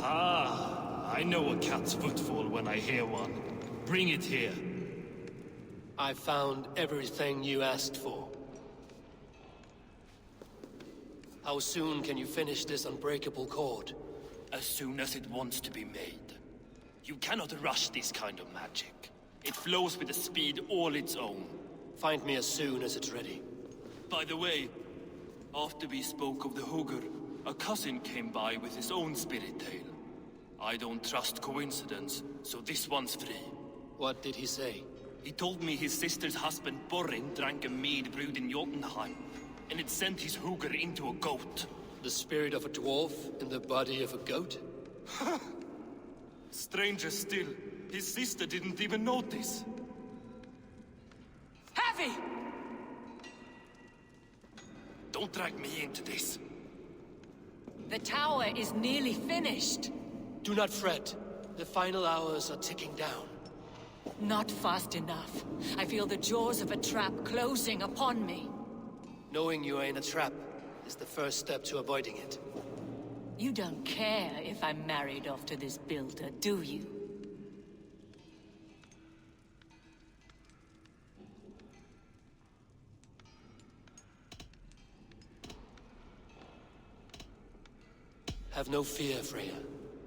Ah, I know a cat's footfall when I hear one. Bring it here. I found everything you asked for. How soon can you finish this unbreakable cord? As soon as it wants to be made. You cannot rush this kind of magic. It flows with a speed all its own. Find me as soon as it's ready. By the way, after we spoke of the Hugr, a cousin came by with his own spirit tale. I don't trust coincidence, so this one's free. What did he say? He told me his sister's husband Borin drank a mead brewed in Jotunheim, and it sent his Hugr into a goat. The spirit of a dwarf in the body of a goat? Stranger still, his sister didn't even notice. Heavy! Don't drag me into this. The tower is nearly finished. Do not fret. The final hours are ticking down. Not fast enough. I feel the jaws of a trap closing upon me. Knowing you are in a trap is the first step to avoiding it. You don't care if I'm married off to this builder, do you? Have no fear, Freya.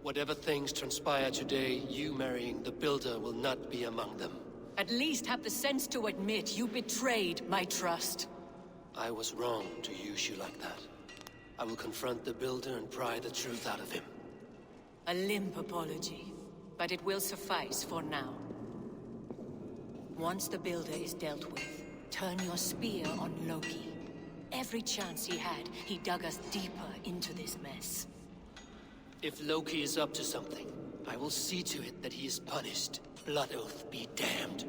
Whatever things transpire today, you marrying the Builder will not be among them. At least have the sense to admit you betrayed my trust. I was wrong to use you like that. I will confront the Builder and pry the truth out of him. A limp apology, but it will suffice for now. Once the Builder is dealt with, turn your spear on Loki. Every chance he had, he dug us deeper into this mess. If Loki is up to something, I will see to it that he is punished. Blood Oath be damned.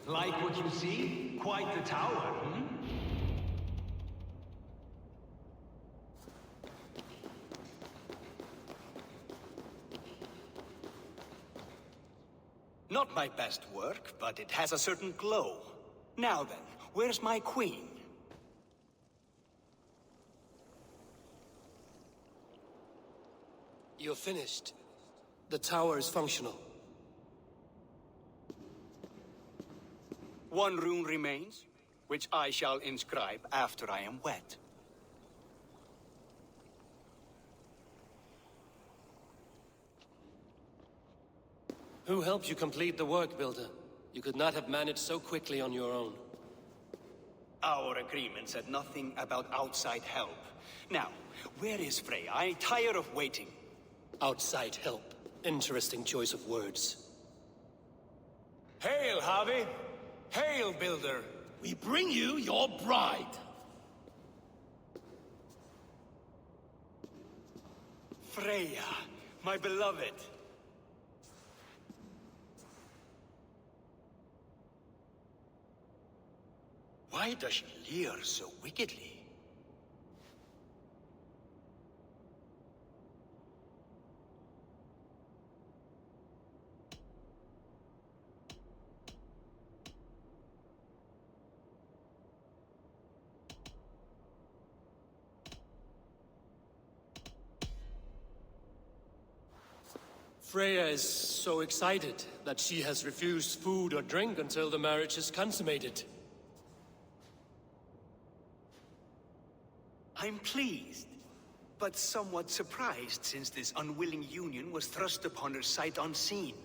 Like what you see? Quite the tower, hmm? Not my best work, but it has a certain glow. Now then, where's my queen? You're finished. The tower is functional. One rune remains, which I shall inscribe after I am wet. Who helped you complete the work, Builder? You could not have managed so quickly on your own. Our agreement said nothing about outside help. Now, where is Freya? I tire of waiting. Outside help. Interesting choice of words. Hail, Harvey! Hail, Builder! We bring you your bride. Freya, my beloved. Why does she leer so wickedly? Freya is so excited that she has refused food or drink until the marriage is consummated. I'm pleased, but somewhat surprised since this unwilling union was thrust upon her sight unseen.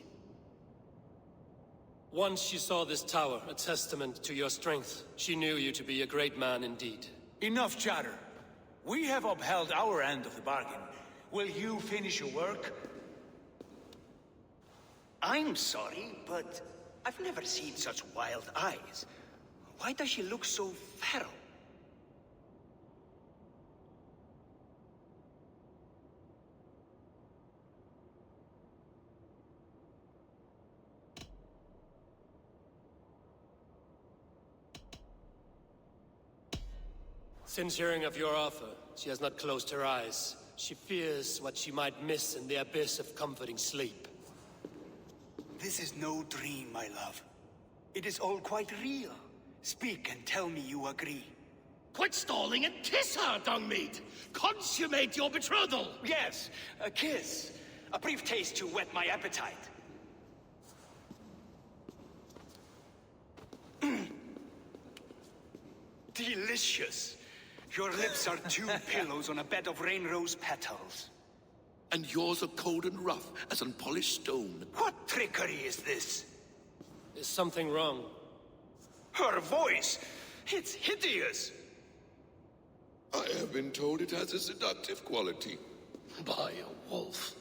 Once she saw this tower, a testament to your strength, she knew you to be a great man indeed. Enough chatter. We have upheld our end of the bargain. Will you finish your work? I'm sorry, but I've never seen such wild eyes. Why does she look so feral? Since hearing of your offer, she has not closed her eyes. She fears what she might miss in the abyss of comforting sleep. This is no dream, my love. It is all quite real. Speak and tell me you agree. Quit stalling and kiss her, Dungmeat! Consummate your betrothal! Yes, a kiss. A brief taste to whet my appetite. Delicious. Your lips are two pillows on a bed of rain rose petals. And yours are cold and rough as unpolished stone. What trickery is this? Is something wrong? Her voice! It's hideous! I have been told it has a seductive quality. By a wolf.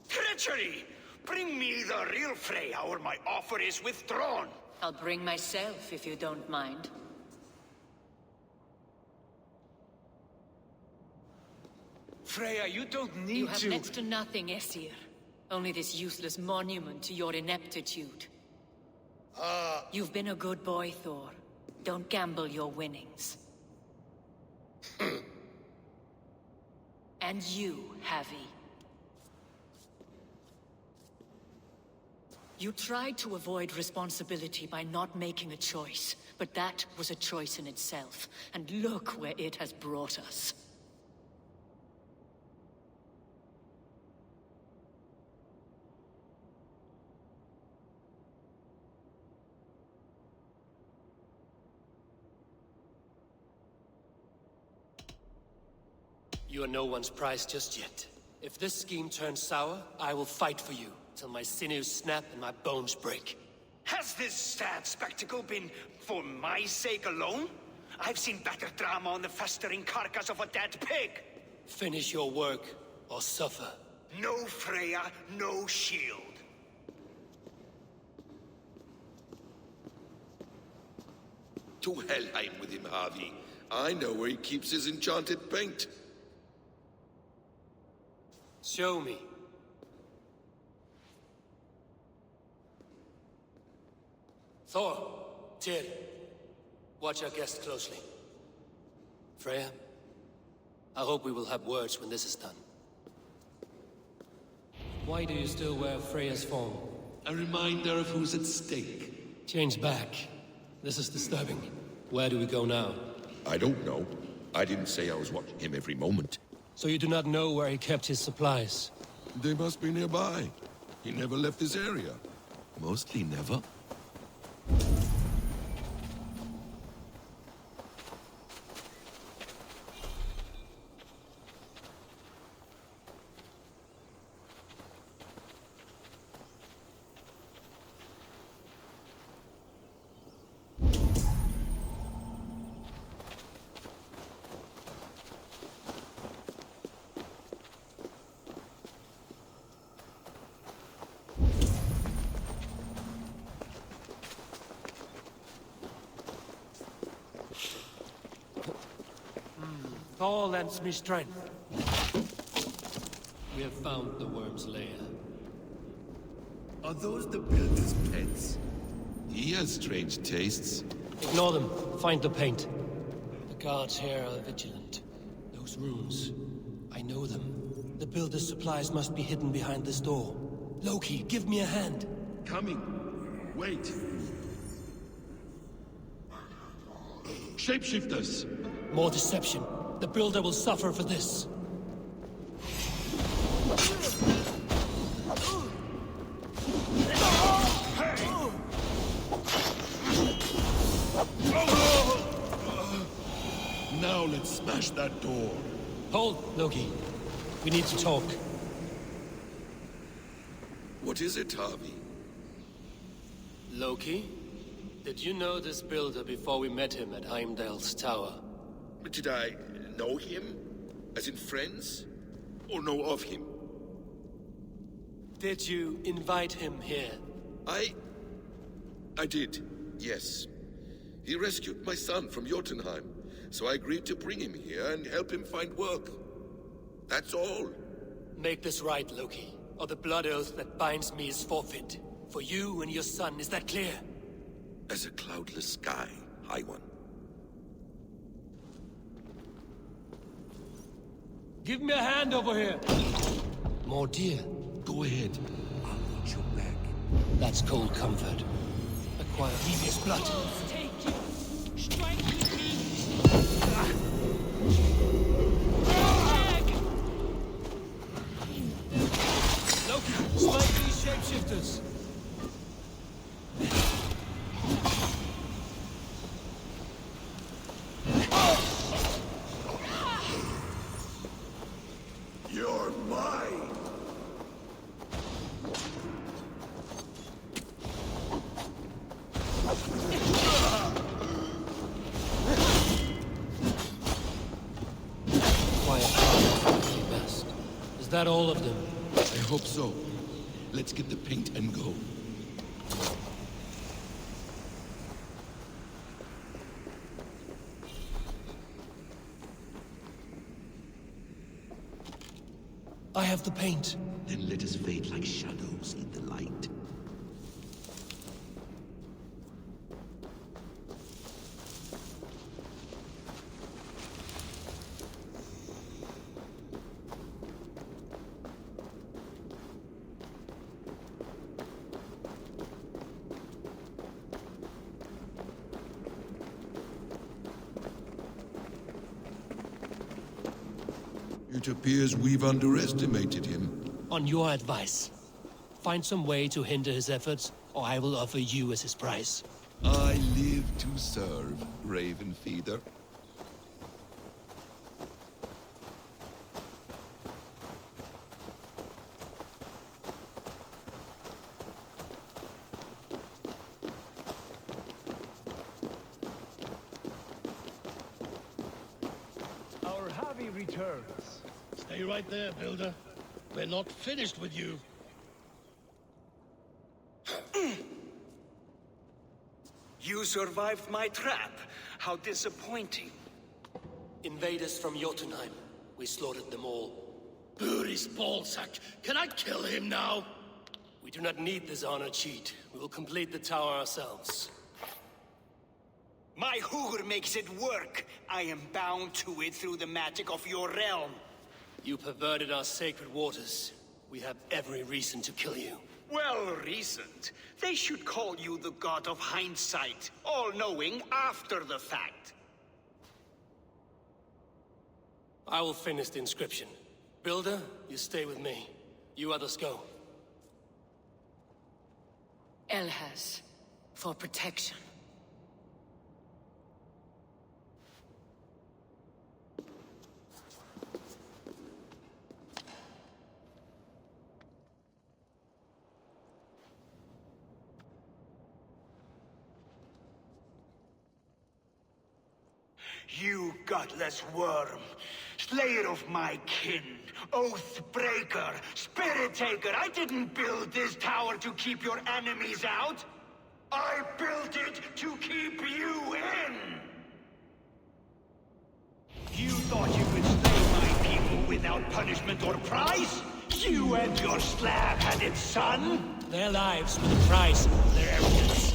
Treachery! Bring me the real Freya or my offer is withdrawn! I'll bring myself if you don't mind. Freya, you don't need You have to... next to nothing, Aesir. Only this useless monument to your ineptitude. You've been a good boy, Thor. Don't gamble your winnings. And you, Havi. You tried to avoid responsibility by not making a choice, but that was a choice in itself. And look where it has brought us. You are no one's prize just yet. If this scheme turns sour, I will fight for you, till my sinews snap and my bones break. Has this sad spectacle been for my sake alone? I've seen better drama on the festering carcass of a dead pig! Finish your work, or suffer. No Freya, no shield. To Helheim with him, Harvey. I know where he keeps his enchanted paint. Show me. Thor, Tyr, watch our guest closely. Freya, I hope we will have words when this is done. Why do you still wear Freya's form? A reminder of who's at stake. Change back. This is disturbing. Where do we go now? I don't know. I didn't say I was watching him every moment. So you do not know where he kept his supplies? They must be nearby. He never left this area. Mostly never. Thor lends me strength. We have found the worm's lair. Are those the builder's pets? He has strange tastes. Ignore them. Find the paint. The guards here are vigilant. Those runes. I know them. The builder's supplies must be hidden behind this door. Loki, give me a hand. Coming. Wait. Shapeshifters! More deception. The builder will suffer for this. Now let's smash that door. Hold, Loki. We need to talk. What is it, Harvey? Loki? Did you know this builder before we met him at Heimdall's tower? Did I know him? As in friends? Or know of him? Did you invite him here? I did, yes. He rescued my son from Jotunheim, so I agreed to bring him here and help him find work. That's all. Make this right, Loki, or the blood oath that binds me is forfeit. For you and your son, is that clear? As a cloudless sky, High One. Give me a hand over here! More deer. Go ahead. I'll watch your back. That's cold comfort. Acquire devious blood. Take you. Strike with me. Loki, smite these shapeshifters. You're mine! Quiet, best. Is that all of them? I hope so. Let's get the paint and go. I have the paint. Then let us fade like shadows in the light. It appears we've underestimated him. On your advice. Find some way to hinder his efforts, or I will offer you as his price. I live to serve, Ravenfeeder. Our Harvey returns. Stay right there, Builder. We're not finished with you. You survived my trap. How disappointing. Invaders from Jotunheim. We slaughtered them all. Buri's ballsack. Can I kill him now? We do not need this honor cheat. We will complete the tower ourselves. My Hugr makes it work. I am bound to it through the magic of your realm. You perverted our sacred waters. We have every reason to kill you. Well reasoned. They should call you the god of hindsight, all-knowing after the fact. I will finish the inscription. Builder, you stay with me. You others go. Elhas, for protection. You godless worm, slayer of my kin, oath breaker, spirit taker, I didn't build this tower to keep your enemies out. I built it to keep you in. You thought you could without punishment or prize? You and your slab-handed son? Their lives were the price of their arrogance.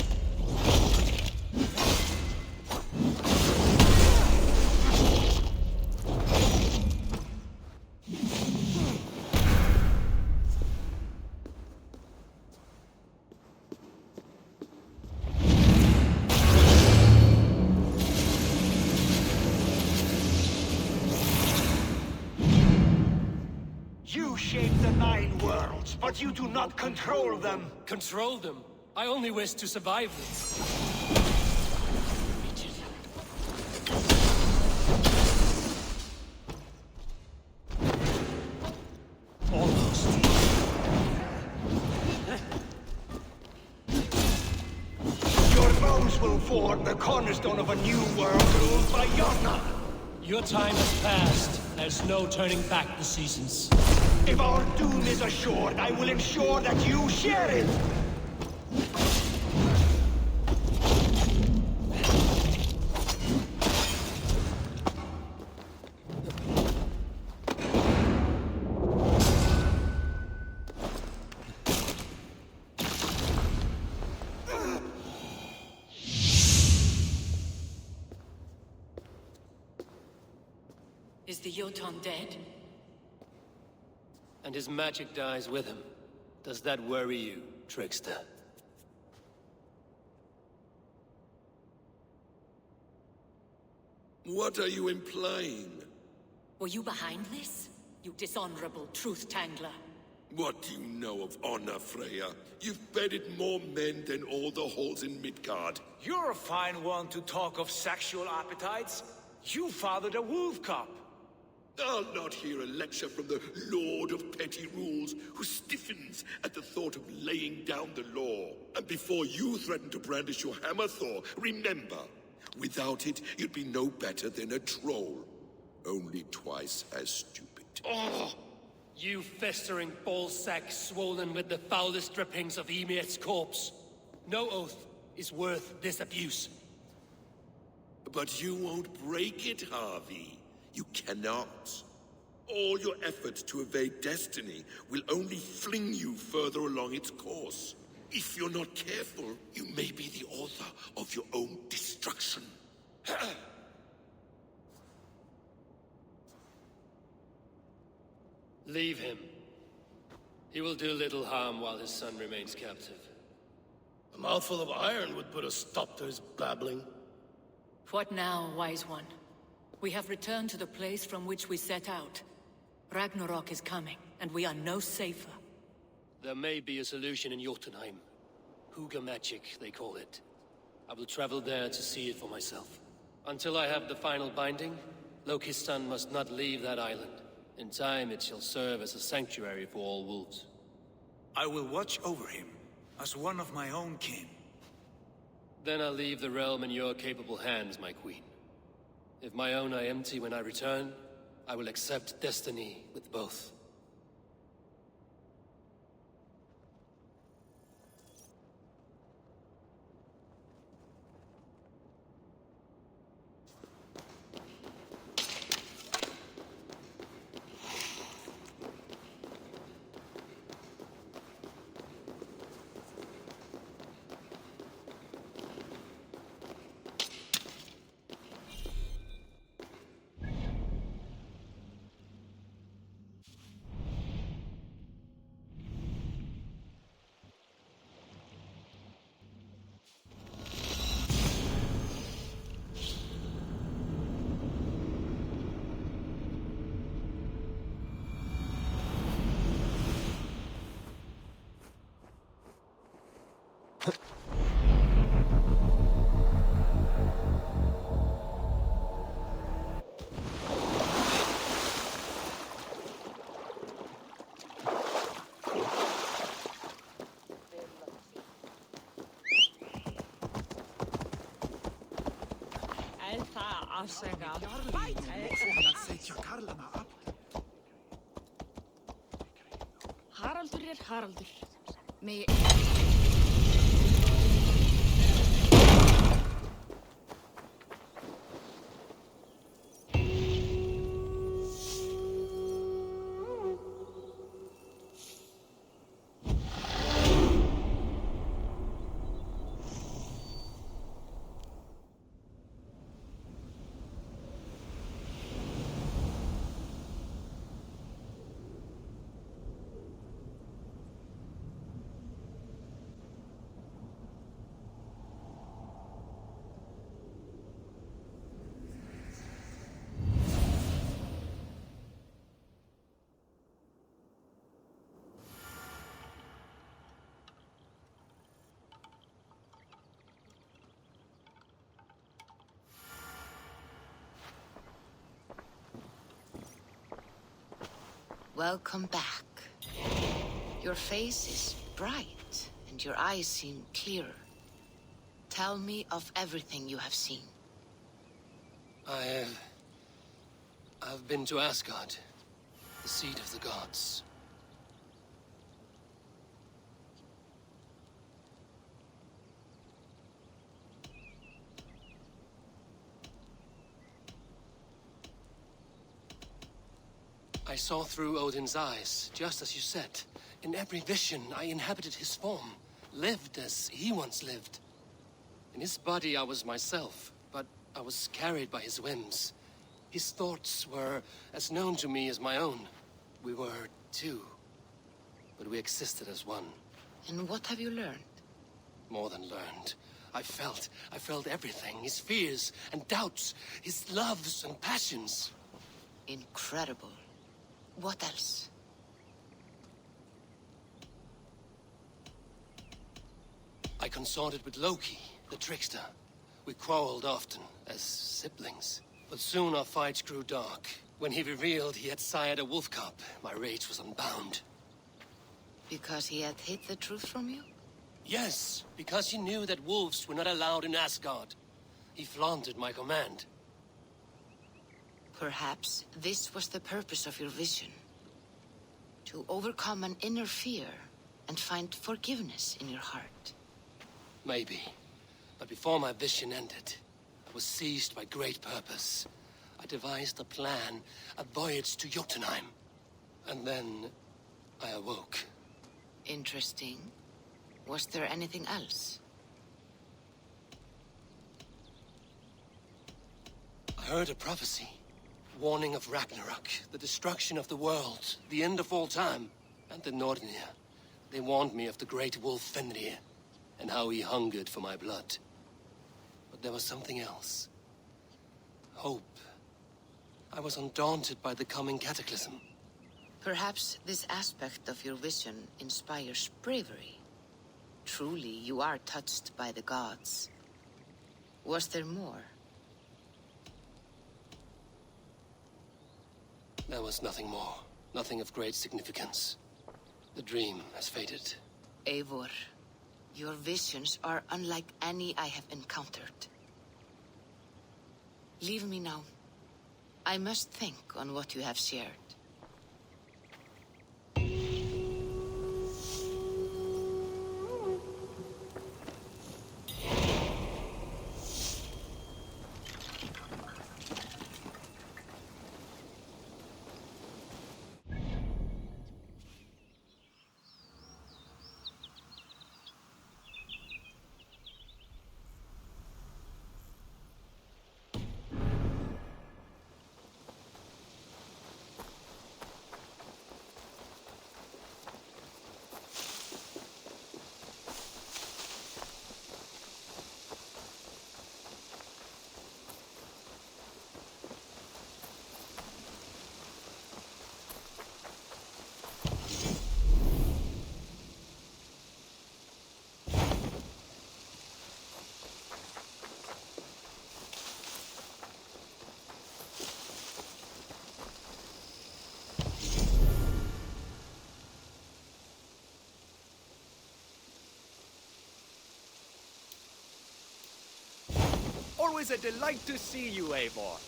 You shape the Nine Worlds, but you do not control them. Control them? I only wish to survive them. Almost. Your bones will form the cornerstone of a new world ruled by Yona. Your time has passed. There's no turning back the seasons. If our doom is assured, I will ensure that you share it. Is the Jotun dead? And his magic dies with him. Does that worry you, trickster? What are you implying? Were you behind this? You dishonorable truth-tangler. What do you know of honor, Freya? You've bedded more men than all the halls in Midgard. You're a fine one to talk of sexual appetites. You fathered a wolf cub. I'll not hear a lecture from the Lord of Petty Rules, who stiffens at the thought of laying down the law. And before you threaten to brandish your hammer, Thor, remember, without it, you'd be no better than a troll. Only twice as stupid. Oh! You festering ballsack swollen with the foulest drippings of Ymir's corpse. No oath is worth this abuse. But you won't break it, Harvey. You cannot. All your efforts to evade destiny will only fling you further along its course. If you're not careful, you may be the author of your own destruction. Leave him. He will do little harm while his son remains captive. A mouthful of iron would put a stop to his babbling. What now, wise one? We have returned to the place from which we set out. Ragnarok is coming, and we are no safer. There may be a solution in Jotunheim. Hugger magic, they call it. I will travel there to see it for myself. Until I have the final binding, Loki's son must not leave that island. In time, it shall serve as a sanctuary for all wolves. I will watch over him, as one of my own kin. Then I'll leave the realm in your capable hands, my queen. If my own are empty when I return, I will accept destiny with both. Haraldur Haraldur. May Welcome back. Your face is bright, and your eyes seem clearer. Tell me of everything you have seen. I've been to Asgard, the seat of the gods. I saw through Odin's eyes, just as you said. In every vision, I inhabited his form, lived as he once lived. In his body, I was myself, but I was carried by his whims. His thoughts were as known to me as my own. We were two, but we existed as one. And what have you learned? More than learned. I felt everything. His fears and doubts, his loves and passions. Incredible. What else? I consorted with Loki, the trickster. We quarreled often, as siblings. But soon our fights grew dark. When he revealed he had sired a wolf cub, my rage was unbound. Because he had hid the truth from you? Yes, because he knew that wolves were not allowed in Asgard. He flaunted my command. Perhaps this was the purpose of your vision. To overcome an inner fear and find forgiveness in your heart. Maybe. But before my vision ended, I was seized by great purpose. I devised a plan, a voyage to Jotunheim. And then I awoke. Interesting. Was there anything else? I heard a prophecy. Warning of Ragnarok, the destruction of the world, the end of all time. And the Nornir. They warned me of the great wolf Fenrir, and how he hungered for my blood. But there was something else. Hope. I was undaunted by the coming cataclysm. Perhaps this aspect of your vision inspires bravery. Truly, you are touched by the gods. Was there more? There was nothing more. Nothing of great significance. The dream has faded. Eivor, your visions are unlike any I have encountered. Leave me now. I must think on what you have shared. Always a delight to see you, Eivor.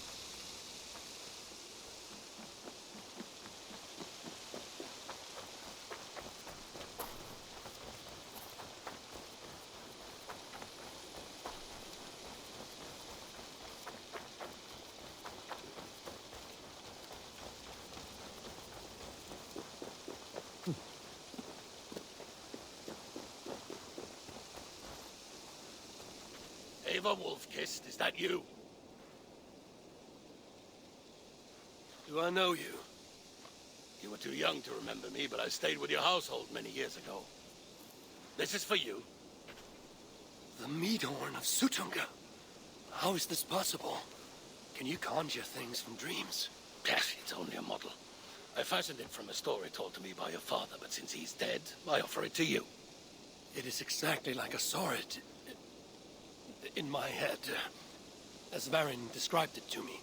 Eivor Wolf-Kissed, is that you? Do I know you? You were too young to remember me, but I stayed with your household many years ago. This is for you. The Meadhorn of Sutunga. How is this possible? Can you conjure things from dreams? Yes, it's only a model. I fashioned it from a story told to me by your father, but since he's dead, I offer it to you. It is exactly like I saw it. In my head, as Varin described it to me.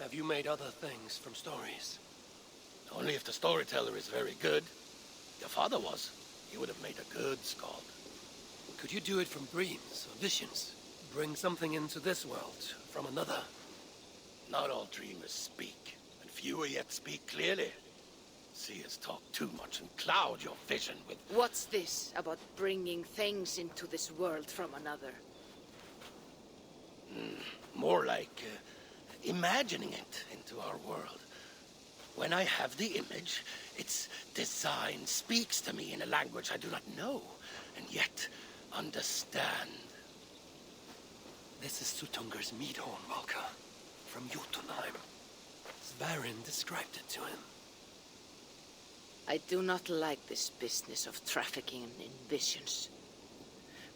Have you made other things from stories? Only if the storyteller is very good. Your father was. He would have made a good skald. Could you do it from dreams or visions? Bring something into this world from another? Not all dreamers speak, and fewer yet speak clearly. Seers talk too much and cloud your vision with... What's this about bringing things into this world from another? More like imagining it into our world. When I have the image, its design speaks to me in a language I do not know, and yet understand. This is Sutunger's meat horn, Valka, from Jotunheim. Svarin described it to him. I do not like this business of trafficking in visions.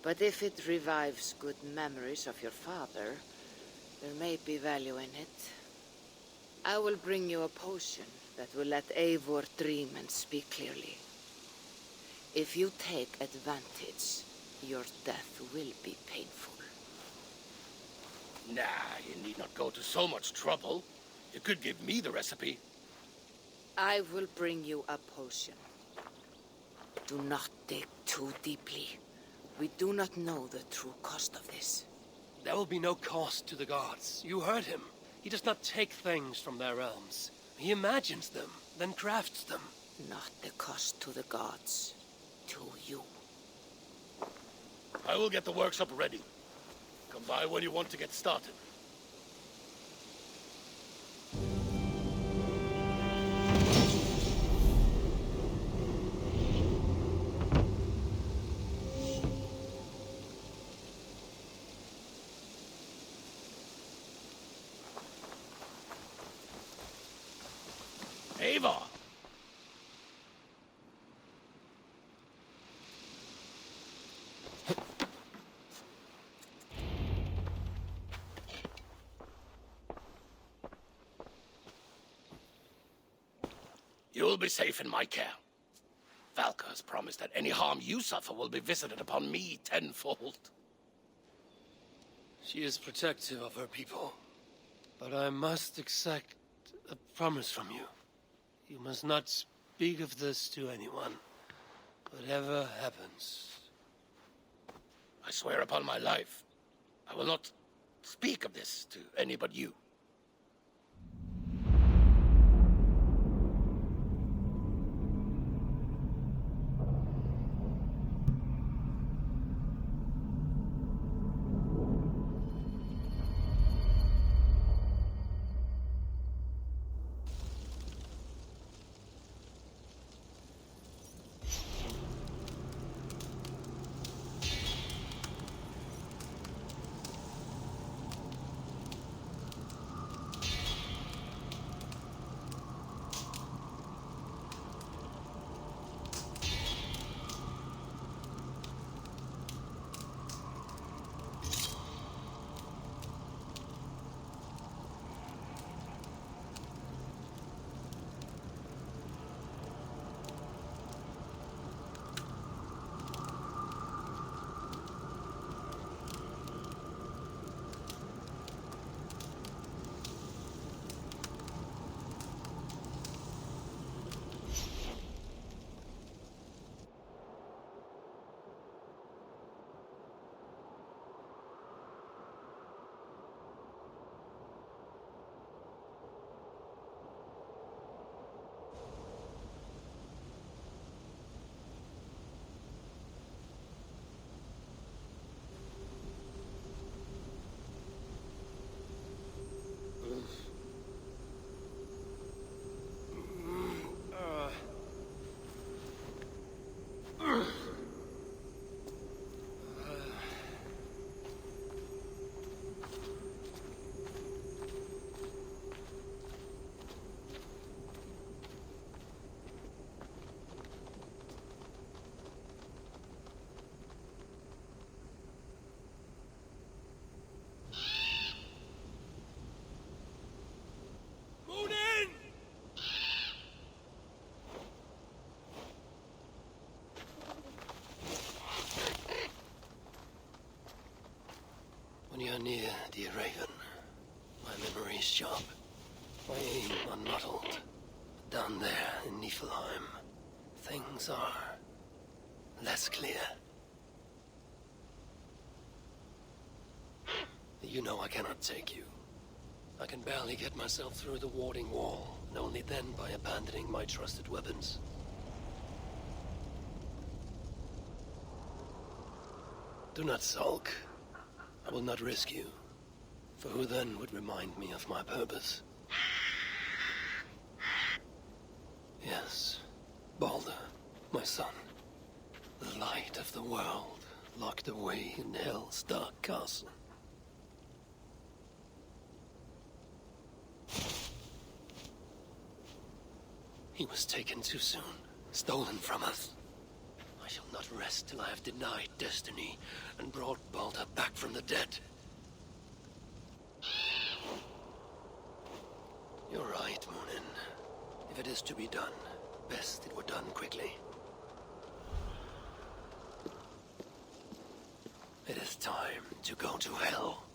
But if it revives good memories of your father, there may be value in it. I will bring you a potion that will let Eivor dream and speak clearly. If you take advantage, your death will be painful. Nah, you need not go to so much trouble. You could give me the recipe. I will bring you a potion. Do not dig too deeply. We do not know the true cost of this. There will be no cost to the gods. You heard him. He does not take things from their realms. He imagines them, then crafts them. Not the cost to the gods. To you. I will get the workshop ready. Come by when you want to get started. Ava! You'll be safe in my care. Valka has promised that any harm you suffer will be visited upon me tenfold. She is protective of her people. But I must exact a promise from you. You must not speak of this to anyone, whatever happens. I swear upon my life, I will not speak of this to any but you. When you're near, dear Raven, my memory is sharp, my aim unmuddled. Down there in Niflheim, things are less clear. You know I cannot take you. I can barely get myself through the warding wall, and only then by abandoning my trusted weapons. Do not sulk. I will not risk you. For who then would remind me of my purpose? Yes, Balder, my son. The light of the world, locked away in Hell's dark castle. He was taken too soon, stolen from us. I shall not rest till I have denied destiny and brought Balder back from the dead. You're right, Munin. If it is to be done, best it were done quickly. It is time to go to hell.